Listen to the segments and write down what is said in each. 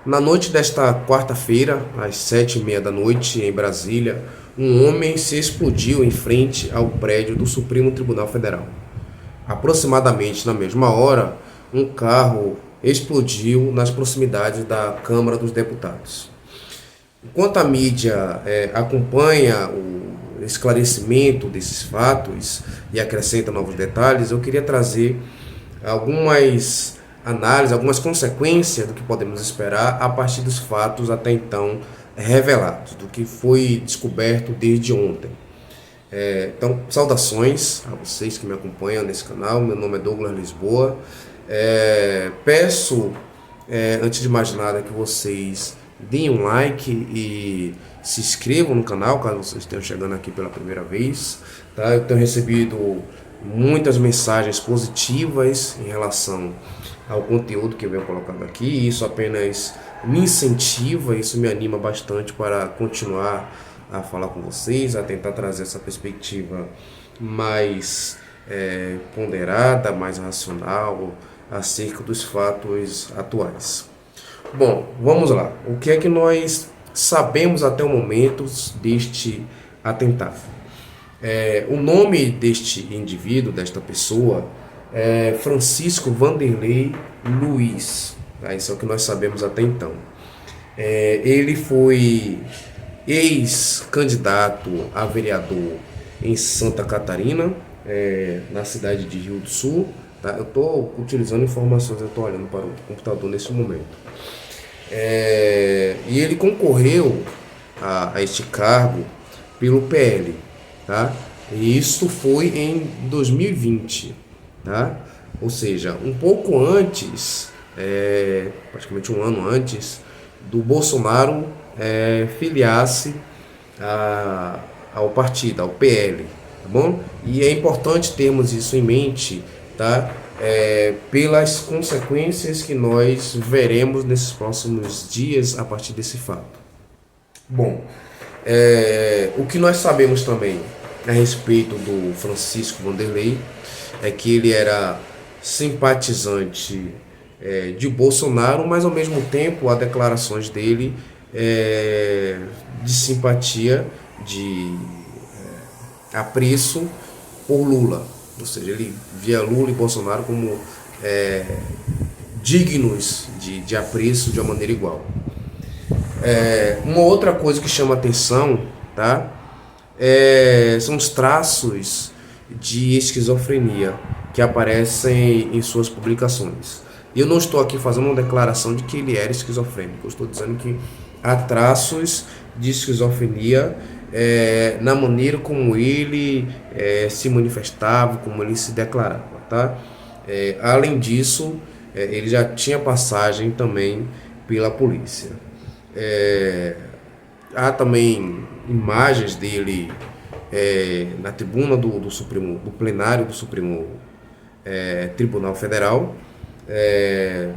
Na noite desta quarta-feira, às 7h30 da noite, em Brasília, um homem se explodiu em frente ao prédio do Supremo Tribunal Federal. Aproximadamente na mesma hora, um carro explodiu nas proximidades da Câmara dos Deputados. Enquanto a mídia acompanha o esclarecimento desses fatos e acrescenta novos detalhes, eu queria trazer algumas análises, algumas consequências do que podemos esperar a partir dos fatos até então revelados, do que foi descoberto desde ontem. Então, saudações a vocês que me acompanham nesse canal. Meu nome é Douglas Lisboa. Peço, antes de mais nada, que vocês deem um like e se inscrevam no canal, caso vocês estejam chegando aqui pela primeira vez. Tá? Eu tenho recebido muitas mensagens positivas em relação ao conteúdo que eu venho colocando aqui, e isso apenas me incentiva, isso me anima bastante para continuar a falar com vocês, a tentar trazer essa perspectiva mais ponderada, mais racional acerca dos fatos atuais. Bom, vamos lá. O que é que nós sabemos até o momento deste atentado? O nome deste indivíduo, desta pessoa, é Francisco Vanderlei Luiz. Tá? Isso é o que nós sabemos até então. Ele foi ex-candidato a vereador em Santa Catarina, na cidade de Rio do Sul. Tá? Eu estou utilizando informações, eu estou olhando para o computador nesse momento. E ele concorreu a este cargo pelo PL, tá? E isso foi em 2020, tá? Ou seja, um pouco antes, praticamente um ano antes, do Bolsonaro filiar-se ao partido, ao PL, tá bom? E é importante termos isso em mente, tá? Pelas consequências que nós veremos nesses próximos dias a partir desse fato. Bom, o que nós sabemos também a respeito do Francisco Vanderlei é que ele era simpatizante de Bolsonaro, mas ao mesmo tempo há declarações dele de simpatia, de apreço por Lula. Ou seja, ele via Lula e Bolsonaro como dignos de apreço de uma maneira igual. Uma outra coisa que chama atenção, tá? São os traços de esquizofrenia que aparecem em suas publicações. E eu não estou aqui fazendo uma declaração de que ele era esquizofrênico. Eu estou dizendo que há traços de esquizofrenia na maneira como ele se manifestava, como ele se declarava, tá? Além disso, ele já tinha passagem também pela polícia. Há também imagens dele na tribuna do Supremo, do plenário do Supremo Tribunal Federal,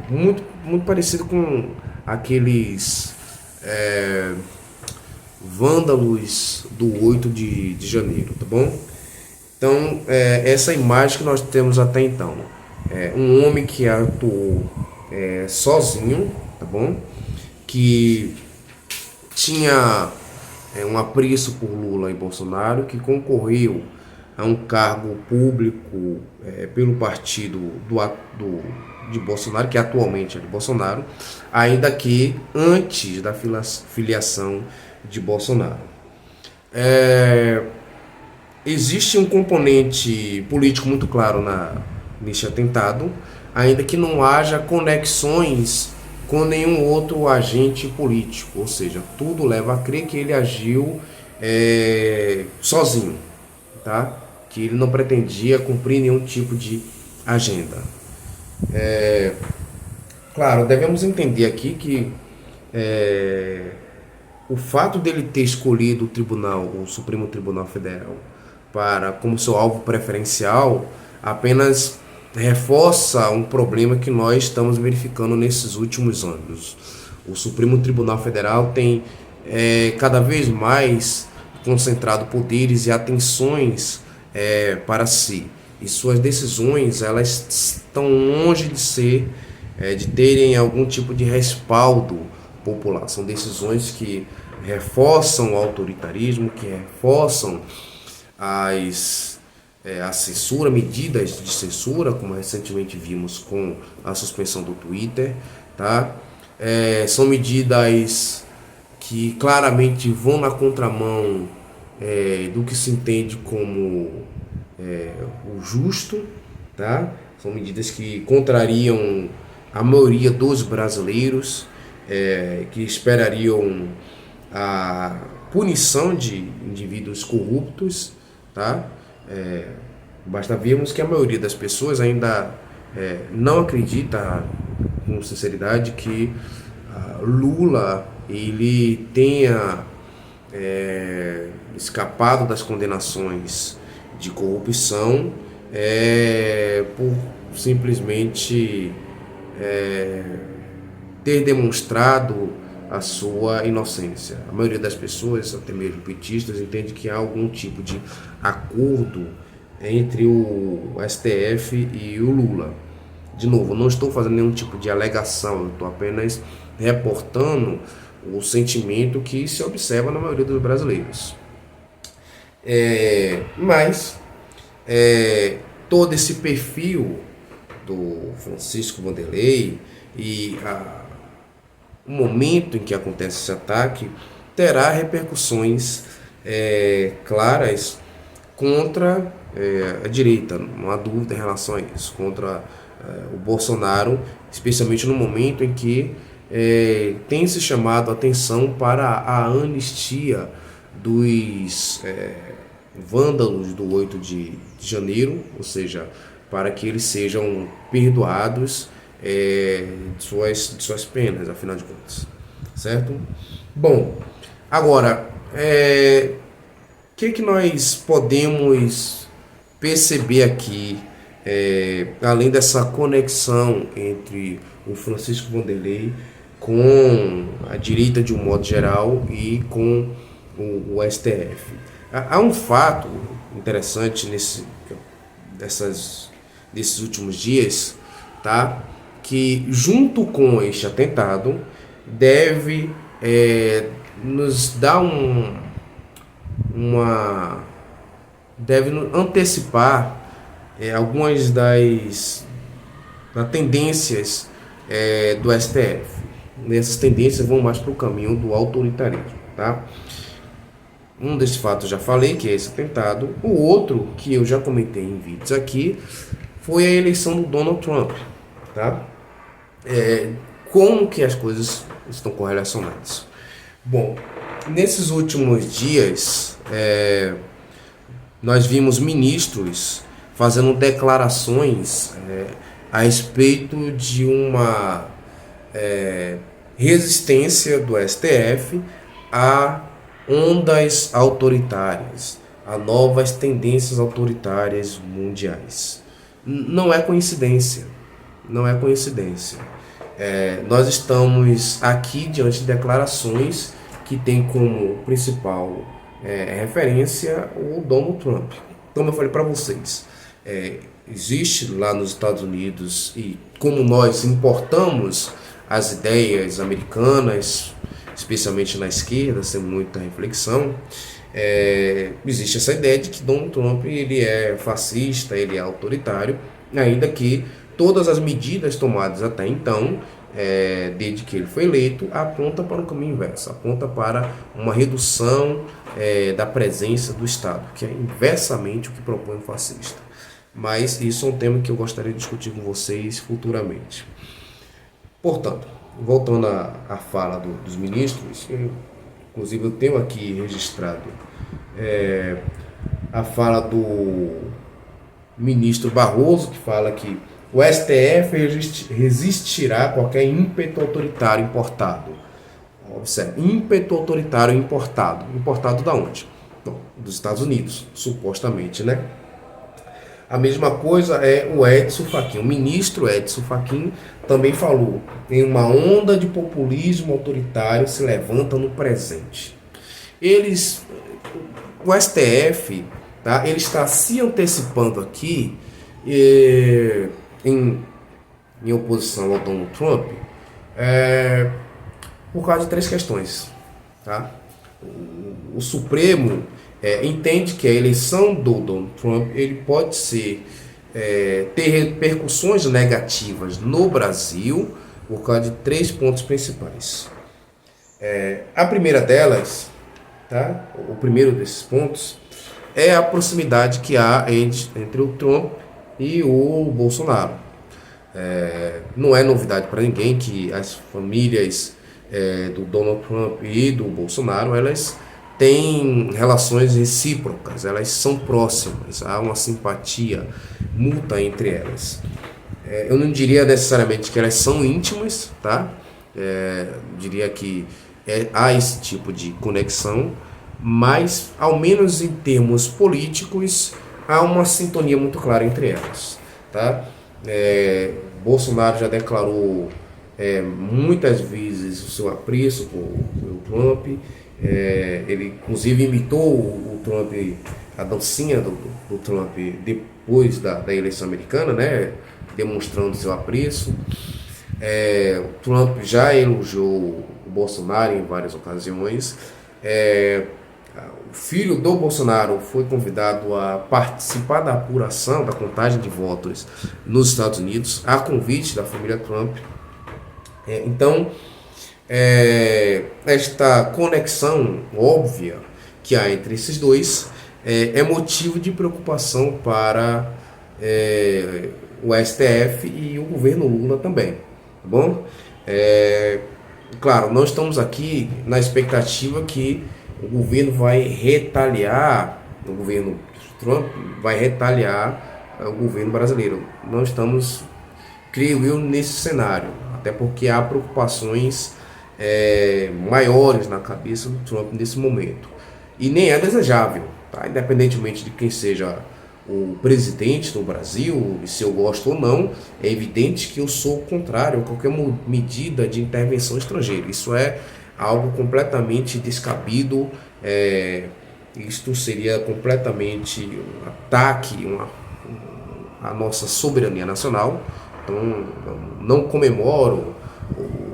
muito, muito parecido com aqueles vândalos do 8 de janeiro, tá bom? Então, essa imagem que nós temos até então, um homem que atuou sozinho, tá bom? Que tinha um apreço por Lula e Bolsonaro, que concorreu a um cargo público pelo partido de Bolsonaro, que atualmente é de Bolsonaro, ainda que antes da filiação de Bolsonaro. Existe um componente político muito claro neste atentado, ainda que não haja conexões com nenhum outro agente político, ou seja, tudo leva a crer que ele agiu sozinho, tá? Que ele não pretendia cumprir nenhum tipo de agenda. Claro, devemos entender aqui que o fato dele ter escolhido o Supremo Tribunal Federal como seu alvo preferencial apenas reforça um problema que nós estamos verificando nesses últimos anos. O Supremo Tribunal Federal tem cada vez mais concentrado poderes e atenções para si. E suas decisões, elas estão longe de terem algum tipo de respaldo popular. São decisões que reforçam o autoritarismo, que reforçam a censura, medidas de censura, como recentemente vimos com a suspensão do Twitter, tá? São medidas que claramente vão na contramão do que se entende como o justo, tá? São medidas que contrariam a maioria dos brasileiros, que esperariam a punição de indivíduos corruptos, tá? Basta vermos que a maioria das pessoas ainda não acredita com sinceridade que Lula ele tenha escapado das condenações de corrupção por simplesmente ter demonstrado a sua inocência. A maioria das pessoas, até mesmo petistas, entende que há algum tipo de acordo entre o STF e o Lula. De novo, não estou fazendo nenhum tipo de alegação, eu estou apenas reportando o sentimento que se observa na maioria dos brasileiros. Mas todo esse perfil do Francisco Wanderley e o momento em que acontece esse ataque terá repercussões claras contra a direita, não há dúvida em relação a isso, contra o Bolsonaro, especialmente no momento em que tem se chamado a atenção para a anistia dos vândalos do 8 de janeiro, ou seja, para que eles sejam perdoados de suas penas, afinal de contas, certo? Bom, agora, que nós podemos perceber aqui, além dessa conexão entre o Francisco Wanderley com a direita de um modo geral e com o STF? Há um fato interessante desses últimos dias, tá? Que junto com este atentado deve nos dar deve antecipar algumas das tendências do STF. Essas tendências vão mais para o caminho do autoritarismo, tá? Um desses fatos já falei, que é esse atentado. O outro, que eu já comentei em vídeos aqui, foi a eleição do Donald Trump, tá? Como que as coisas estão correlacionadas? Bom, nesses últimos dias, nós vimos ministros fazendo declarações a respeito de uma resistência do STF a ondas autoritárias, a novas tendências autoritárias mundiais. Não é coincidência, não é coincidência. Nós estamos aqui diante de declarações que tem como principal referência o Donald Trump. Como eu falei para vocês, existe lá nos Estados Unidos, e como nós importamos as ideias americanas, especialmente na esquerda, sem muita reflexão, existe essa ideia de que Donald Trump ele é fascista, ele é autoritário, ainda que todas as medidas tomadas até então, desde que ele foi eleito, aponta para o caminho inverso, aponta para uma redução da presença do Estado, que é inversamente o que propõe o fascista. Mas isso é um tema que eu gostaria de discutir com vocês futuramente. Portanto, voltando à fala dos ministros, inclusive eu tenho aqui registrado a fala do ministro Barroso, que fala que o STF resistirá a qualquer ímpeto autoritário importado. Observe, ímpeto autoritário importado. Importado da onde? Bom, dos Estados Unidos, supostamente, né? A mesma coisa é o Edson Fachin. O ministro Edson Fachin também falou em uma onda de populismo autoritário se levanta no presente. O STF, tá, ele está se antecipando aqui em oposição ao Donald Trump, por causa de três questões. Tá? O Supremo entende que a eleição do Donald Trump ele pode ter repercussões negativas no Brasil por causa de três pontos principais. A primeira delas, tá? O primeiro desses pontos, é a proximidade que há entre o Trump e o Bolsonaro. Não é novidade para ninguém que as famílias do Donald Trump e do Bolsonaro, elas têm relações recíprocas, elas são próximas, há uma simpatia mútua entre elas. Eu não diria necessariamente que elas são íntimas, tá? Diria que há esse tipo de conexão, mas ao menos em termos políticos há uma sintonia muito clara entre elas, tá? Bolsonaro já declarou muitas vezes o seu apreço pelo Trump. Ele inclusive imitou o Trump, a dancinha do Trump depois da eleição americana, né? Demonstrando seu apreço. O Trump já elogiou o Bolsonaro em várias ocasiões. O filho do Bolsonaro foi convidado a participar da apuração, da contagem de votos nos Estados Unidos, a convite da família Trump. Então, esta conexão óbvia que há entre esses dois é motivo de preocupação para o STF e o governo Lula também, tá bom? Claro, nós estamos aqui na expectativa que o governo vai retaliar, o governo Trump vai retaliar o governo brasileiro. Não estamos, creio eu, nesse cenário, até porque há preocupações maiores na cabeça do Trump nesse momento. E nem é desejável, tá? Independentemente de quem seja o presidente do Brasil, e se eu gosto ou não, é evidente que eu sou contrário a qualquer medida de intervenção estrangeira. Isso é algo completamente descabido, isto seria completamente um ataque à nossa soberania nacional. Então, não comemoro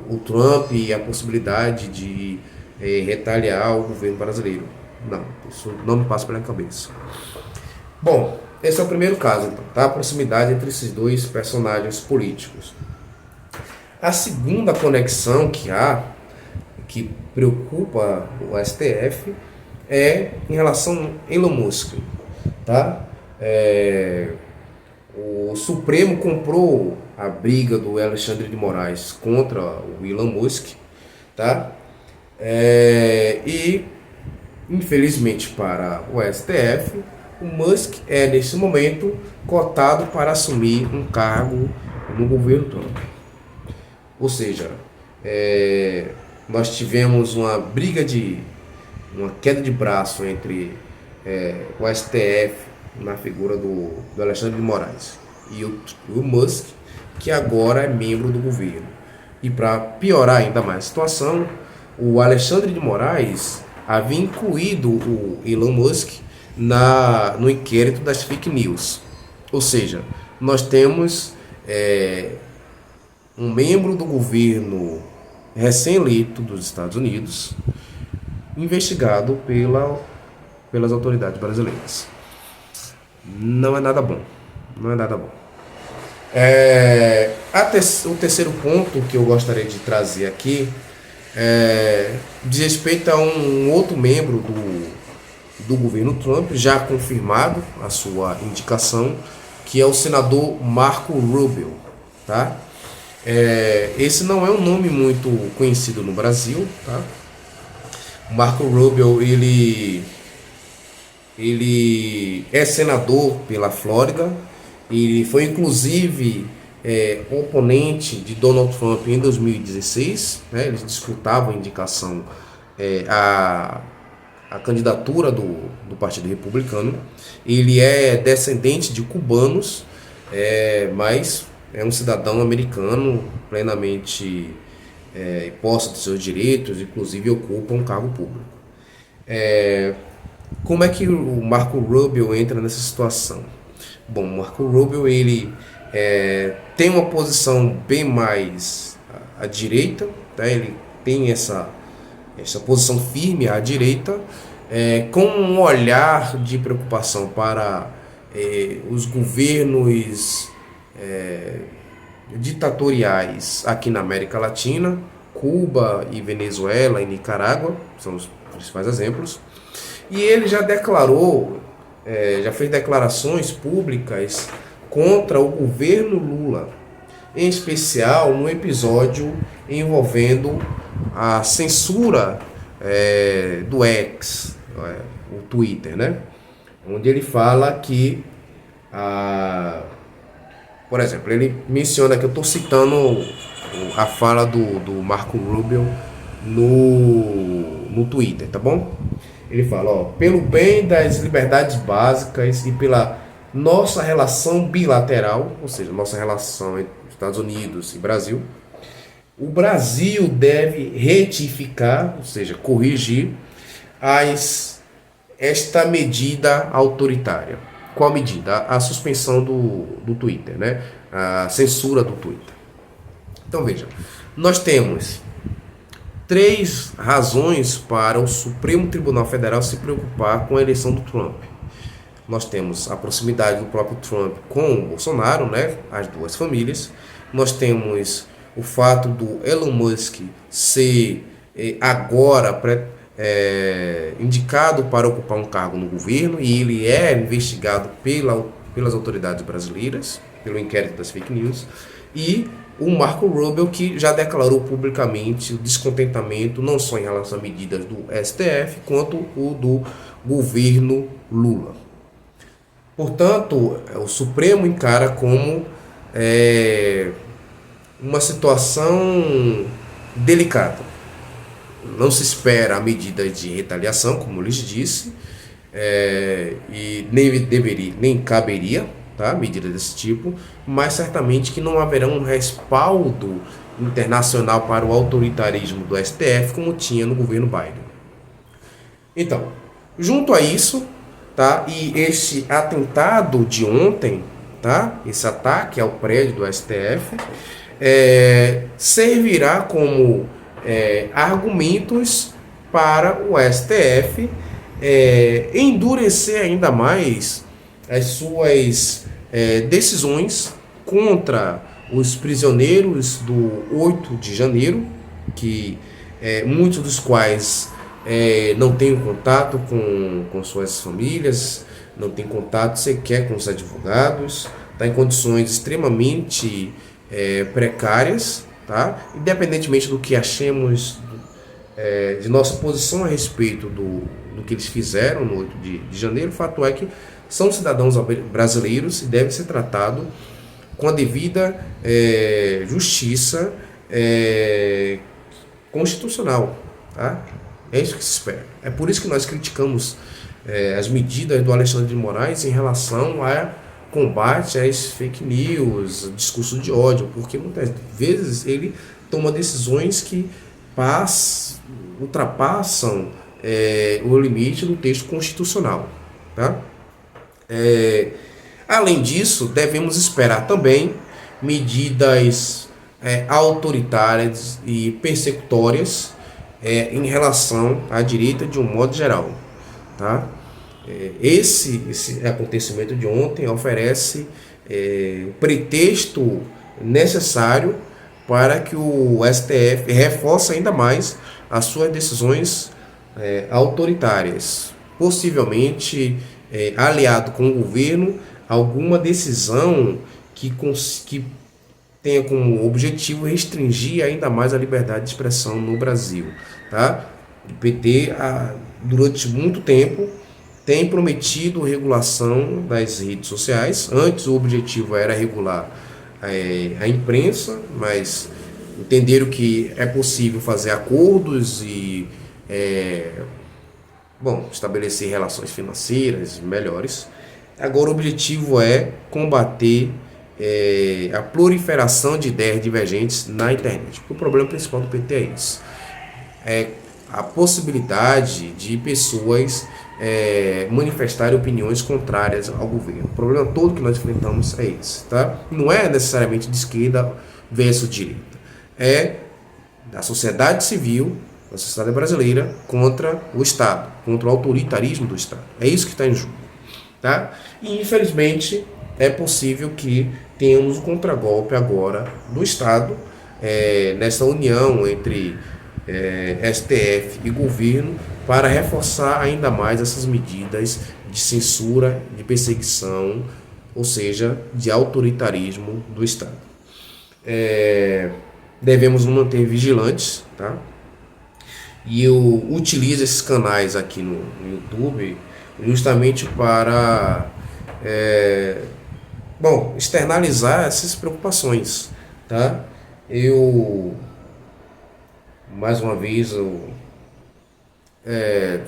o Trump e a possibilidade de retaliar o governo brasileiro. Não, isso não me passa pela cabeça. Bom, esse é o primeiro caso, então, tá? A proximidade entre esses dois personagens políticos. A segunda conexão que há, que preocupa o STF, é em relação a Elon Musk, tá? O Supremo comprou a briga do Alexandre de Moraes contra o Elon Musk, tá? E, infelizmente para o STF, o Musk é, nesse momento, cotado para assumir um cargo no governo Trump. Ou seja, nós tivemos uma queda de braço entre o STF, na figura do Alexandre de Moraes, e o Musk, que agora é membro do governo. E para piorar ainda mais a situação, o Alexandre de Moraes havia incluído o Elon Musk no inquérito das fake news. Ou seja, nós temos um membro do governo recém-eleito dos Estados Unidos investigado pelas autoridades brasileiras. Não é nada bom. Não é nada bom. O terceiro ponto que eu gostaria de trazer aqui diz respeito a um outro membro do governo Trump, já confirmado a sua indicação, que é o senador Marco Rubio, tá? Esse não é um nome muito conhecido no Brasil, tá? O Marco Rubio, ele é senador pela Flórida, ele foi inclusive oponente de Donald Trump em 2016, né? Eles disputavam a indicação, a candidatura do Partido Republicano. Ele é descendente de cubanos, mas é um cidadão americano plenamente posse dos seus direitos, inclusive ocupa um cargo público. Como é que o Marco Rubio entra nessa situação? Bom, o Marco Rubio ele tem uma posição bem mais à direita, tá? Ele tem essa posição firme à direita, com um olhar de preocupação para os governos ditatoriais aqui na América Latina. Cuba e Venezuela e Nicarágua são os principais exemplos. E ele já declarou, já fez declarações públicas contra o governo Lula, em especial no episódio envolvendo a censura do X, o Twitter, né? Onde ele fala que, por exemplo, ele menciona que eu estou citando a fala do Marco Rubio no Twitter, tá bom? Ele fala, ó, pelo bem das liberdades básicas e pela nossa relação bilateral, ou seja, nossa relação entre Estados Unidos e Brasil, o Brasil deve retificar, ou seja, corrigir esta medida autoritária. Qual medida? A suspensão do Twitter, né? A censura do Twitter. Então veja, nós temos 3 razões para o Supremo Tribunal Federal se preocupar com a eleição do Trump. Nós temos a proximidade do próprio Trump com o Bolsonaro, né? As duas famílias. Nós temos o fato do Elon Musk ser agora indicado para ocupar um cargo no governo, e ele é investigado pelas autoridades brasileiras, pelo inquérito das fake news, e o Marco Rubio, que já declarou publicamente o descontentamento não só em relação a medidas do STF, quanto o do governo Lula. Portanto, o Supremo encara como uma situação delicada. Não se espera a medida de retaliação, como eu lhes disse, e nem caberia, tá, medida desse tipo, mas certamente que não haverá um respaldo internacional para o autoritarismo do STF como tinha no governo Biden. Então, junto a isso, tá, e esse atentado de ontem, tá, esse ataque ao prédio do STF, servirá como argumentos para o STF endurecer ainda mais as suas decisões contra os prisioneiros do 8 de janeiro, que muitos dos quais não têm contato com suas famílias, não têm contato sequer com os advogados, está em condições extremamente precárias, tá? Independentemente do que achemos de nossa posição a respeito do que eles fizeram no 8 de janeiro, o fato é que são cidadãos brasileiros e deve ser tratado com a devida justiça constitucional, tá? É isso que se espera. É por isso que nós criticamos as medidas do Alexandre de Moraes em relação a combate às fake news, discurso de ódio, porque muitas vezes ele toma decisões que ultrapassam o limite do texto constitucional, tá? Além disso, devemos esperar também medidas autoritárias e persecutórias em relação à direita de um modo geral, tá? Esse acontecimento de ontem oferece pretexto necessário para que o STF reforce ainda mais as suas decisões autoritárias, possivelmente aliado com o governo, alguma decisão que tenha como objetivo restringir ainda mais a liberdade de expressão no Brasil, tá? O PT, durante muito tempo, tem prometido regulação das redes sociais. Antes o objetivo era regular a imprensa, mas entenderam que é possível fazer acordos e estabelecer relações financeiras melhores. Agora o objetivo é combater a proliferação de ideias divergentes na internet. O problema principal do PT é isso. A possibilidade de pessoas manifestarem opiniões contrárias ao governo. O problema todo que nós enfrentamos é esse, tá? Não é necessariamente de esquerda versus direita. É da sociedade civil, da sociedade brasileira, contra o Estado, contra o autoritarismo do Estado. É isso que está em jogo. Tá? E, infelizmente, é possível que tenhamos um contragolpe agora do Estado, nessa união entre STF e governo, para reforçar ainda mais essas medidas de censura, de perseguição, ou seja, de autoritarismo do Estado. Devemos nos manter vigilantes, tá? E eu utilizo esses canais aqui no YouTube justamente para externalizar essas preocupações, tá? Eu, mais uma vez,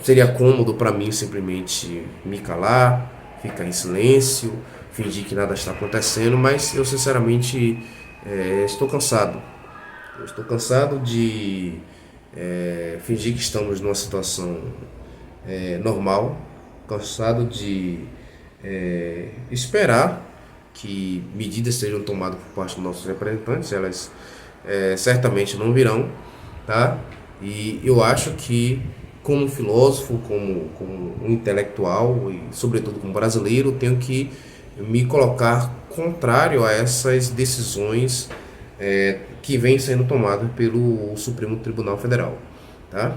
seria cômodo para mim simplesmente me calar, ficar em silêncio, fingir que nada está acontecendo, mas eu sinceramente estou cansado. Eu estou cansado de fingir que estamos numa situação normal, cansado de esperar que medidas sejam tomadas por parte dos nossos representantes. Elas certamente não virão, tá? E eu acho que, como filósofo, como um intelectual e sobretudo como brasileiro, tenho que me colocar contrário a essas decisões que vêm sendo tomadas pelo Supremo Tribunal Federal, tá?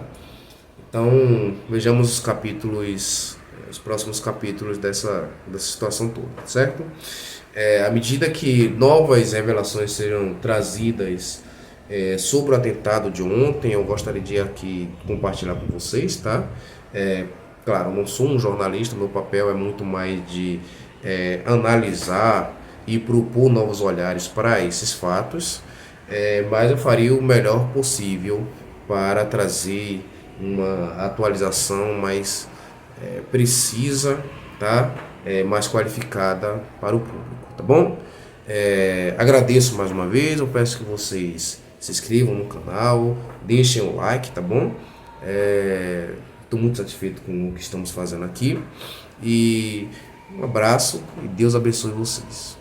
Então vejamos os próximos capítulos dessa situação toda, certo? À medida que novas revelações sejam trazidas sobre o atentado de ontem, eu gostaria de aqui compartilhar com vocês, tá? Claro, eu não sou um jornalista, meu papel é muito mais de analisar e propor novos olhares para esses fatos, mas eu faria o melhor possível para trazer uma atualização mais precisa, tá? Mais qualificada para o público, tá bom? Agradeço mais uma vez, eu peço que vocês se inscrevam no canal, deixem o like, tá bom? Estou muito satisfeito com o que estamos fazendo aqui e um abraço e Deus abençoe vocês.